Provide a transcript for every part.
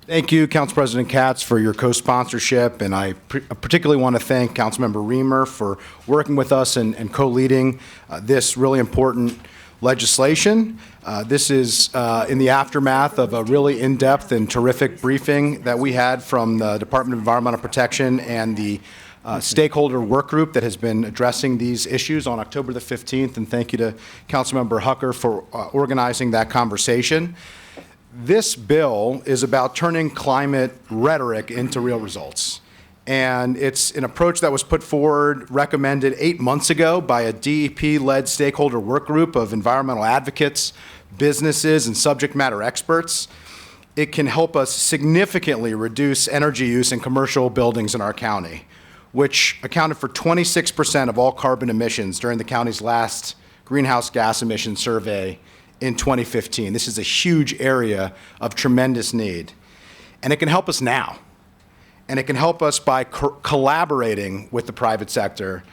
Thank you, Council President Katz, for your co-sponsorship, and I particularly want to thank Councilmember Reamer for working with us and co-leading this really important legislation. This is in the aftermath of a really in-depth and terrific briefing that we had from the Department of Environmental Protection and the stakeholder work group that has been addressing these issues on October the 15th, and thank you to Councilmember Hucker for organizing that conversation. This bill is about turning climate rhetoric into real results. And it's an approach that was put forward, recommended 8 months ago by a DEP-led stakeholder work group of environmental advocates, businesses, and subject matter experts. It can help us significantly reduce energy use in commercial buildings in our county, which accounted for 26% of all carbon emissions during the county's last greenhouse gas emission survey in 2015. This is a huge area of tremendous need. And it can help us now. And it can help us by collaborating with the private sector,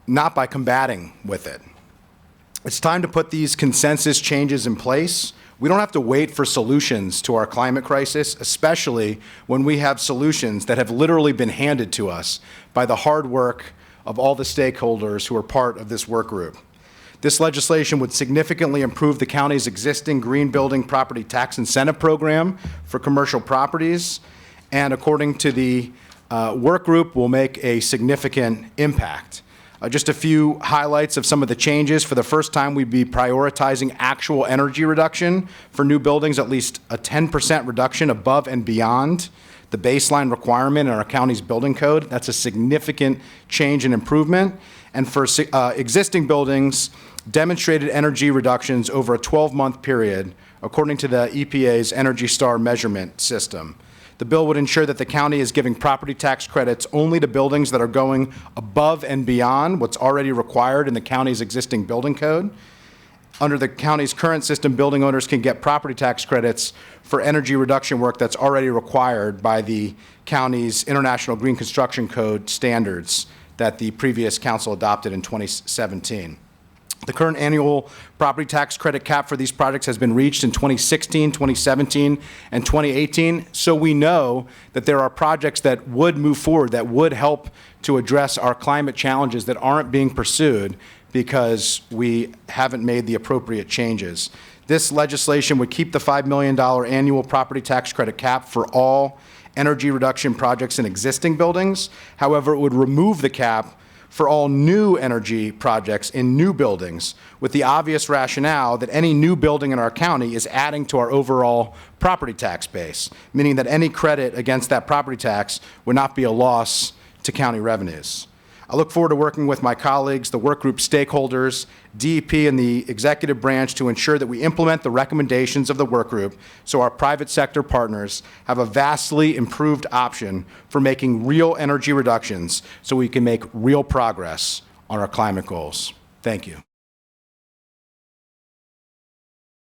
not by combating with it. It's time to put these consensus changes in place. We don't have to wait for solutions to our climate crisis, especially when we have solutions that have literally been handed to us by the hard work of all the stakeholders who are part of this work group. This legislation would significantly improve the county's existing green building property tax incentive program for commercial properties, and according to the work group, will make a significant impact. Just a few highlights of some of the changes. For the first time, we'd be prioritizing actual energy reduction for new buildings, at least a 10% reduction above and beyond the baseline requirement in our county's building code. That's a significant change and improvement. And for existing buildings, demonstrated energy reductions over a 12-month period, according to the EPA's Energy Star measurement system. The bill would ensure that the county is giving property tax credits only to buildings that are going above and beyond what's already required in the county's existing building code. Under the county's current system, building owners can get property tax credits for energy reduction work that's already required by the county's International Green Construction Code standards that the previous council adopted in 2017. The current annual property tax credit cap for these projects has been reached in 2016, 2017, and 2018, so we know that there are projects that would move forward, that would help to address our climate challenges that aren't being pursued because we haven't made the appropriate changes. This legislation would keep the $5 million annual property tax credit cap for all energy reduction projects in existing buildings. However, it would remove the cap for all new energy projects in new buildings, with the obvious rationale that any new building in our county is adding to our overall property tax base, meaning that any credit against that property tax would not be a loss to county revenues. I look forward to working with my colleagues, the work group stakeholders, DEP, and the executive branch to ensure that we implement the recommendations of the work group so our private sector partners have a vastly improved option for making real energy reductions so we can make real progress on our climate goals. Thank you.